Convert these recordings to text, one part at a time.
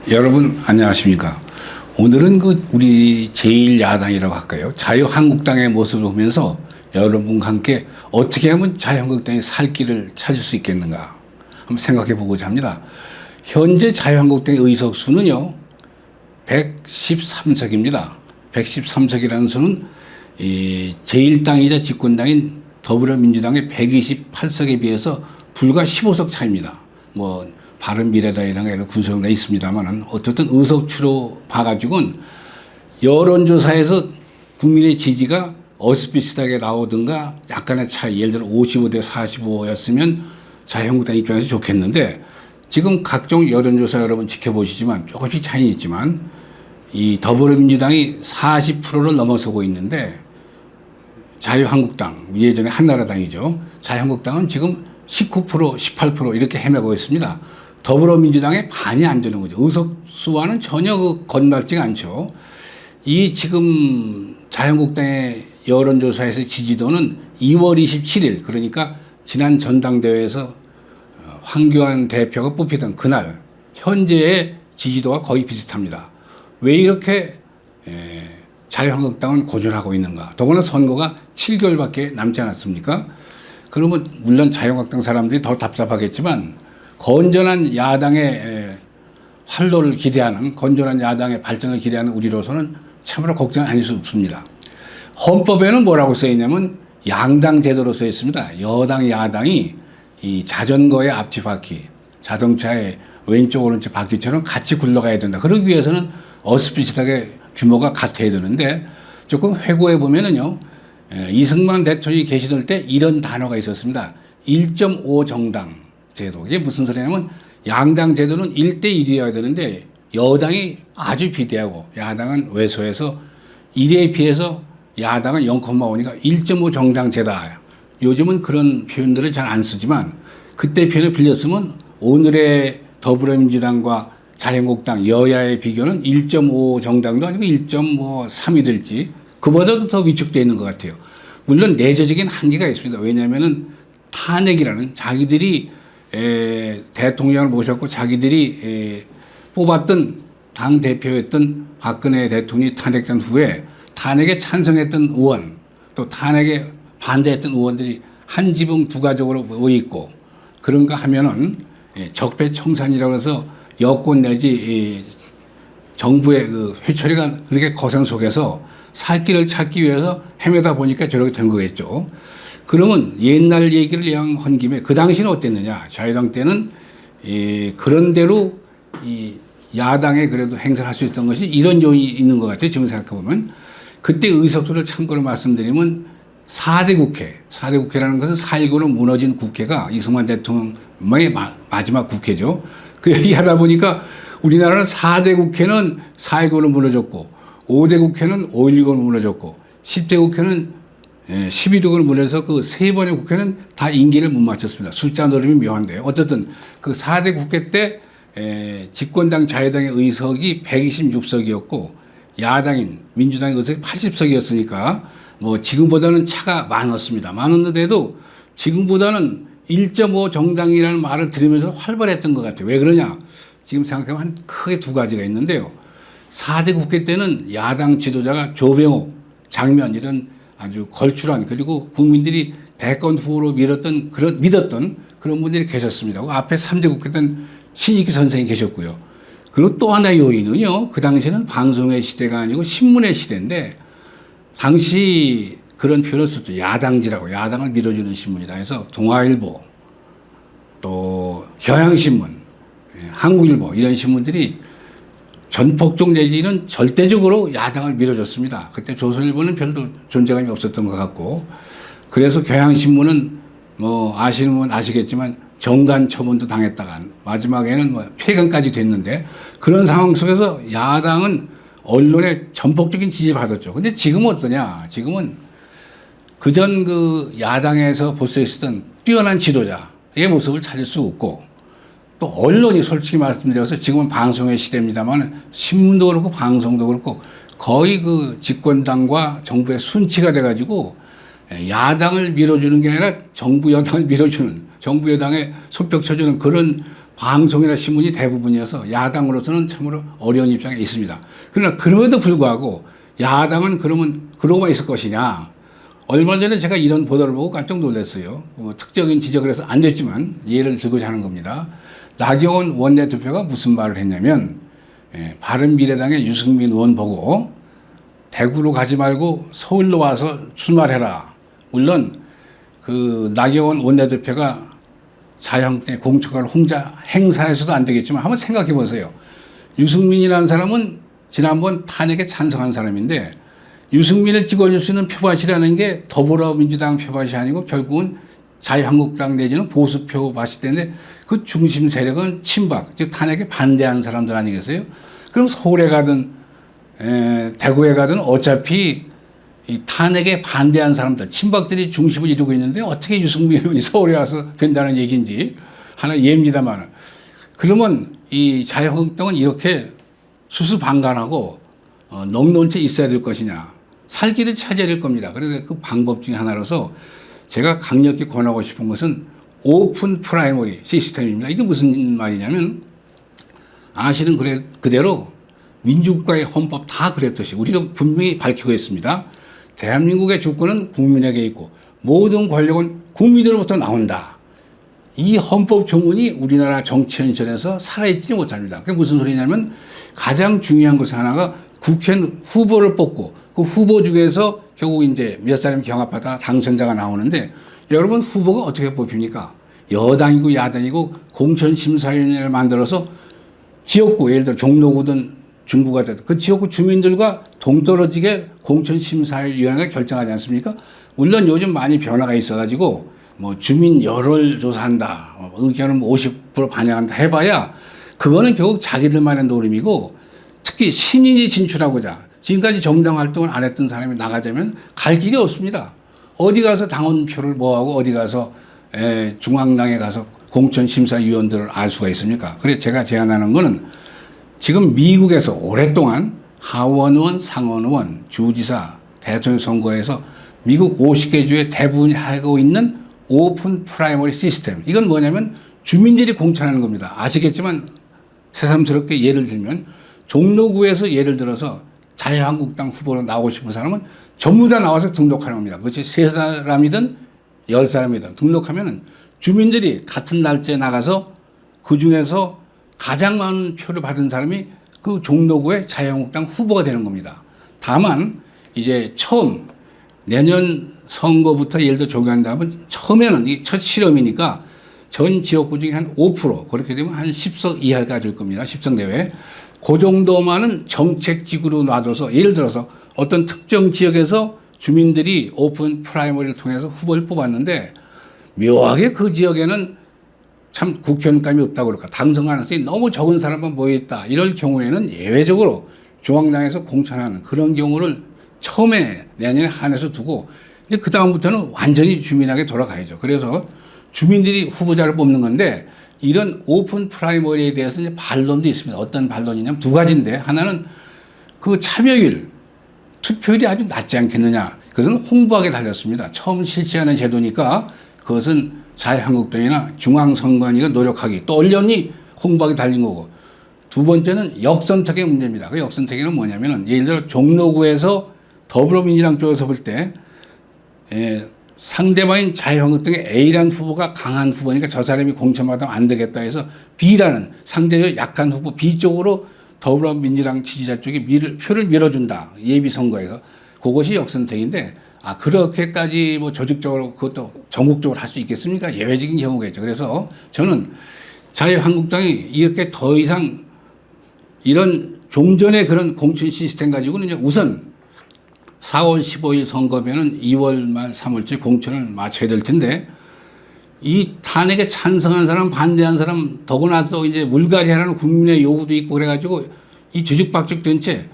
여러분 안녕하십니까? 오늘은 우리 제1야당이라고 할까요? 자유한국당의 모습을 보면서 여러분과 함께 어떻게 하면 자유한국당이 살 길을 찾을 수 있겠는가 한번 생각해 보고자 합니다. 현재 자유한국당의 의석수는요 113석입니다. 113석이라는 수는 이 제1당이자 집권당인 더불어민주당의 128석에 비해서 불과 15석 차입니다. 뭐 바른미래당이랑 이런 군소정당이 있습니다만은 어쨌든 의석수로 봐가지고는 여론조사에서 국민의 지지가 어스비슷하게 나오든가 약간의 차이, 예를 들어 55대 45였으면 자유한국당 입장에서 좋겠는데 지금 각종 여론조사 여러분 지켜보시지만 조금씩 차이는 있지만 이 더불어민주당이 40%를 넘어서고 있는데 자유한국당, 예전에 한나라당이죠. 자유한국당은 지금 19%, 18% 이렇게 헤매고 있습니다. 더불어민주당의 반이 안 되는 거죠. 의석수와는 전혀 건맞지가 않죠. 이 지금 자유한국당의 여론조사에서 지지도는 2월 27일, 그러니까 지난 전당대회에서 황교안 대표가 뽑히던 그날 현재의 지지도가 거의 비슷합니다. 왜 이렇게 자유한국당은 고전하고 있는가? 더구나 선거가 7개월밖에 남지 않았습니까? 그러면 물론 자유한국당 사람들이 더 답답하겠지만 건전한 야당의 활로를 기대하는, 건전한 야당의 발전을 기대하는 우리로서는 참으로 걱정이 아닐 수 없습니다. 헌법에는 뭐라고 써 있냐면 양당 제도로 써 있습니다. 여당 야당이 이 자전거의 앞뒤 바퀴, 자동차의 왼쪽 오른쪽 바퀴처럼 같이 굴러가야 된다. 그러기 위해서는 어스비슷하게 규모가 같아야 되는데 조금 회고해 보면은요 이승만 대통령이 계시던 때 이런 단어가 있었습니다. 1.5 정당 제도. 이게 무슨 소리냐면 양당 제도는 1대1이어야 되는데 여당이 아주 비대하고 야당은 왜소해서 1에 비해서 야당은 0,5니까 1.5 정당제다. 요즘은 그런 표현들을 잘 안 쓰지만 그때 표현을 빌렸으면 오늘의 더불어민주당과 자유한국당 여야의 비교는 1.5 정당도 아니고 1.3이 될지 그보다도 더 위축되어 있는 것 같아요. 물론 내재적인 한계가 있습니다. 왜냐하면 탄핵이라는 자기들이 대통령을 모셨고 자기들이 뽑았던 당 대표였던 박근혜 대통령이 탄핵된 후에 탄핵에 찬성했던 의원 또 탄핵에 반대했던 의원들이 한 지붕 두 가족으로 모여 있고 그런가 하면은 적폐청산이라고 해서 여권 내지 정부의 그 회초리가 그렇게 거센 속에서 살 길을 찾기 위해서 헤매다 보니까 저렇게 된 거겠죠. 그러면 옛날 얘기를 한 김에 그 당시는 어땠느냐. 자유당 때는 그런 대로 이 야당에 그래도 행사를 할 수 있던 것이 이런 요인이 있는 것 같아요. 지금 생각해보면. 그때 의석수를 참고로 말씀드리면 4대 국회, 4대 국회라는 것은 4.19로 무너진 국회가 이승만 대통령의 마지막 국회죠. 그 얘기 하다 보니까 우리나라는 4대 국회는 4.19로 무너졌고 5대 국회는 5.16으로 무너졌고 10대 국회는 12독을 무너져서 그 세 번의 국회는 다 임기를 못 마쳤습니다. 숫자 노름이 묘한데요. 어쨌든 그 4대 국회 때 집권당 자유당의 의석이 126석이었고 야당인 민주당의 의석이 80석이었으니까 뭐 지금보다는 차가 많았습니다. 많았는데도 지금보다는 1.5 정당이라는 말을 들으면서 활발했던 것 같아요. 왜 그러냐? 지금 생각해보면 크게 두 가지가 있는데요. 4대 국회 때는 야당 지도자가 조병옥, 장면 이런 아주 걸출한 그리고 국민들이 대권 후보로 믿었던 그런 분들이 계셨습니다. 앞에 3대 국회 때는 신익희 선생이 계셨고요. 그리고 또 하나의 요인은요. 그 당시에는 방송의 시대가 아니고 신문의 시대인데 당시 그런 표현을 썼죠. 야당지라고. 야당을 밀어주는 신문이다 해서 동아일보 또 경향신문, 한국일보 이런 신문들이 전폭적 내지는 절대적으로 야당을 밀어줬습니다. 그때 조선일보는 별로 존재감이 없었던 것 같고 그래서 경향신문은 뭐 아시는 분 아시겠지만 정관 처분도 당했다가 마지막에는 뭐 폐간까지 됐는데 그런 상황 속에서 야당은 언론의 전폭적인 지지를 받았죠. 근데 지금은 어떠냐? 지금은 그전 그 야당에서 볼 수 있었던 뛰어난 지도자의 모습을 찾을 수 없고 또 언론이 솔직히 말씀드려서 지금은 방송의 시대입니다만 신문도 그렇고 방송도 그렇고 거의 그 집권당과 정부의 순치가 돼가지고 야당을 밀어주는 게 아니라 정부 여당을 밀어주는 정부 여당에 손뼉 쳐주는 그런 방송이나 신문이 대부분이어서 야당으로서는 참으로 어려운 입장에 있습니다. 그러나 그럼에도 불구하고 야당은 그러면 그러고만 있을 것이냐. 얼마 전에 제가 이런 보도를 보고 깜짝 놀랐어요. 특정인 지적을 해서 안 됐지만 예를 들고자 하는 겁니다. 나경원 원내대표가 무슨 말을 했냐면 바른미래당의 유승민 의원 보고 대구로 가지 말고 서울로 와서 출마해라. 물론 그 나경원 원내대표가 자유한국당의 공천을 혼자 행사해서도 안 되겠지만 한번 생각해 보세요. 유승민이라는 사람은 지난번 탄핵에 찬성한 사람인데 유승민을 찍어줄 수 있는 표밭이라는 게 더불어민주당 표밭이 아니고 결국은 자유한국당 내지는 보수 표밭이 되는데 그 중심 세력은 친박, 즉 탄핵에 반대하는 사람들 아니겠어요? 그럼 서울에 가든 대구에 가든 어차피 이 탄핵에 반대하는 사람들, 친박들이 중심을 이루고 있는데 어떻게 유승민 의원이 서울에 와서 된다는 얘기인지 하나 예입니다만, 그러면 이 자유한국당은 이렇게 수수방관하고 넉놓은 채 있어야 될 것이냐, 살 길을 찾아야 될 겁니다. 그래서 그 방법 중에 하나로서 제가 강력히 권하고 싶은 것은 오픈 프라이머리 시스템입니다. 이게 무슨 말이냐면 아시는 그대로 민주국가의 헌법 다 그랬듯이 우리도 분명히 밝히고 있습니다. 대한민국의 주권은 국민에게 있고 모든 권력은 국민으로부터 나온다. 이 헌법 조문이 우리나라 정치 현실에서 살아있지 못합니다. 그게 무슨 소리냐면 가장 중요한 것 하나가 국회는 후보를 뽑고 그 후보 중에서 결국 이제 몇 사람이 경합하다가 당선자가 나오는데 여러분 후보가 어떻게 뽑힙니까? 여당이고 야당이고 공천심사위원회를 만들어서 지역구, 예를 들어 종로구든 중구가 되든 그 지역구 주민들과 동떨어지게 공천심사위원회가 결정하지 않습니까? 물론 요즘 많이 변화가 있어가지고 뭐 주민 여론을 조사한다, 의견을 50% 반영한다 해봐야 그거는 결국 자기들만의 노름이고, 특히 신인이 진출하고자 지금까지 정당 활동을 안 했던 사람이 나가자면 갈 길이 없습니다. 어디 가서 당원표를 모아고 어디 가서 중앙당에 가서 공천심사위원들을 알 수가 있습니까? 그래서 제가 제안하는 거는 지금 미국에서 오랫동안 하원의원, 상원의원, 주지사, 대통령 선거에서 미국 50개 주에 대부분이 하고 있는 오픈 프라이머리 시스템. 이건 뭐냐면 주민들이 공천하는 겁니다. 아시겠지만 새삼스럽게 예를 들면 종로구에서 예를 들어서 자유한국당 후보로 나오고 싶은 사람은 전부 다 나와서 등록하는 겁니다. 그것이 3사람이든 10사람이든 등록하면은 주민들이 같은 날짜에 나가서 그 중에서 가장 많은 표를 받은 사람이 그 종로구의 자유한국당 후보가 되는 겁니다. 다만 이제 처음 내년 선거부터 예를 들어 적용한다면 처음에는 이 첫 실험이니까 전 지역구 중에 한 5% 그렇게 되면 한 10석 이하가 될 겁니다. 10석 내외. 그 정도만은 정책직으로 놔둬서 예를 들어서 어떤 특정 지역에서 주민들이 오픈 프라이머리를 통해서 후보를 뽑았는데 묘하게 그 지역에는 참 국회의원감이 없다고 그럴까, 당선 가능성이 너무 적은 사람만 모여있다, 이럴 경우에는 예외적으로 중앙당에서 공천하는 그런 경우를 처음에 내년에 한해서 두고 이제 그 다음부터는 완전히 주민에게 돌아가야죠. 그래서 주민들이 후보자를 뽑는 건데 이런 오픈 프라이머리에 대해서 이제 반론도 있습니다. 어떤 반론이냐면 두 가지인데, 하나는 그 참여율, 투표율이 아주 낮지 않겠느냐. 그것은 홍보하게 달렸습니다. 처음 실시하는 제도니까 그것은 자유한국당이나 중앙선관위가 노력하기, 또 언론이 홍보하게 달린 거고, 두 번째는 역선택의 문제입니다. 그 역선택에는 뭐냐면은 예를 들어 종로구에서 더불어민주당 쪽에서 볼 때 상대방인 자유한국당의 A라는 후보가 강한 후보니까 저 사람이 공천받으면 안 되겠다 해서 B라는 상대적으로 약한 후보 B 쪽으로 더불어민주당 지지자 쪽에 표를 밀어준다. 예비선거에서. 그것이 역선택인데, 그렇게까지 뭐 조직적으로 그것도 전국적으로 할 수 있겠습니까? 예외적인 경우겠죠. 그래서 저는 자유한국당이 이렇게 더 이상 이런 종전의 그런 공천 시스템 가지고는 이제 우선 4월 15일 선거면은 2월 말 3월째 공천을 마쳐야 될 텐데, 이 탄핵에 찬성한 사람, 반대한 사람, 더구나 또 이제 물갈이 하라는 국민의 요구도 있고 그래가지고 이 뒤죽박죽 된 채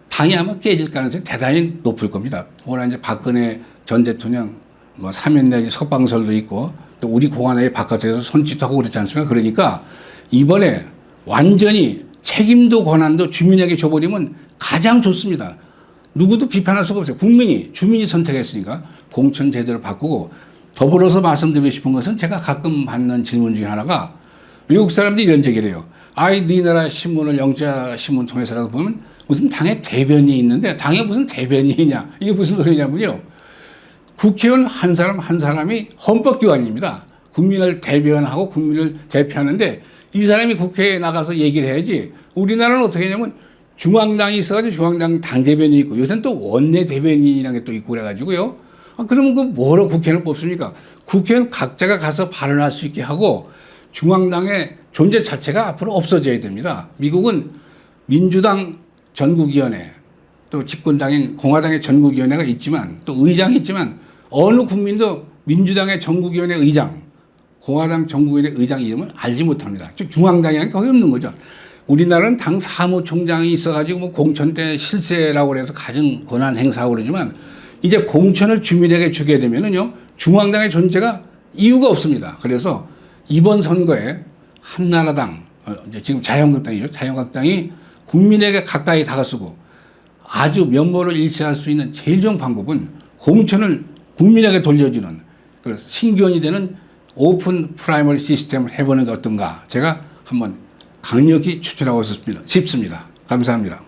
당이 아마 깨질 가능성이 대단히 높을 겁니다. 더구나 이제 박근혜 전 대통령 뭐 사면 내지 석방설도 있고 또 우리 공안의 바깥에서 손짓하고 그렇지 않습니까? 그러니까 이번에 완전히 책임도 권한도 주민에게 줘버리면 가장 좋습니다. 누구도 비판할 수가 없어요. 주민이 선택했으니까 공천 제도를 바꾸고, 더불어서 말씀드리고 싶은 것은 제가 가끔 받는 질문 중에 하나가 미국 사람들이 이런 얘기를 해요. 아이, 네 나라 신문을 영자 신문 통해서라도 보면 무슨 당의 대변인이 있는데 당에 무슨 대변인이냐. 이게 무슨 소리냐면요. 국회의원 한 사람 한 사람이 헌법기관입니다. 국민을 대변하고 국민을 대표하는데 이 사람이 국회에 나가서 얘기를 해야지. 우리나라는 어떻게 하냐면 중앙당이 있어가지고 중앙당 당대변인이 있고 요새는 또 원내대변인이라는 게 또 있고 그래가지고요. 그러면 그 뭐로 국회의원을 뽑습니까? 국회의원 각자가 가서 발언할 수 있게 하고 중앙당의 존재 자체가 앞으로 없어져야 됩니다. 미국은 민주당 전국위원회 또 집권당인 공화당의 전국위원회가 있지만 또 의장이 있지만 어느 국민도 민주당의 전국위원회 의장, 공화당 전국위원회 의장 이름을 알지 못합니다. 즉 중앙당이라는 게 거의 없는 거죠. 우리나라는 당 사무총장이 있어가지고 뭐 공천 때 실세라고 그래서 가진 권한 행사하고 그러지만 이제 공천을 주민에게 주게 되면은요 중앙당의 존재가 이유가 없습니다. 그래서 이번 선거에 한나라당, 이제 지금 자유한국당이죠. 자유한국당이 국민에게 가까이 다가서고 아주 면모를 일치할 수 있는 제일 좋은 방법은 공천을 국민에게 돌려주는 그래서 신기원이 되는 오픈 프라이머리 시스템을 해보는 게 어떤가 제가 한번 강력히 추천하고 싶습니다. 감사합니다.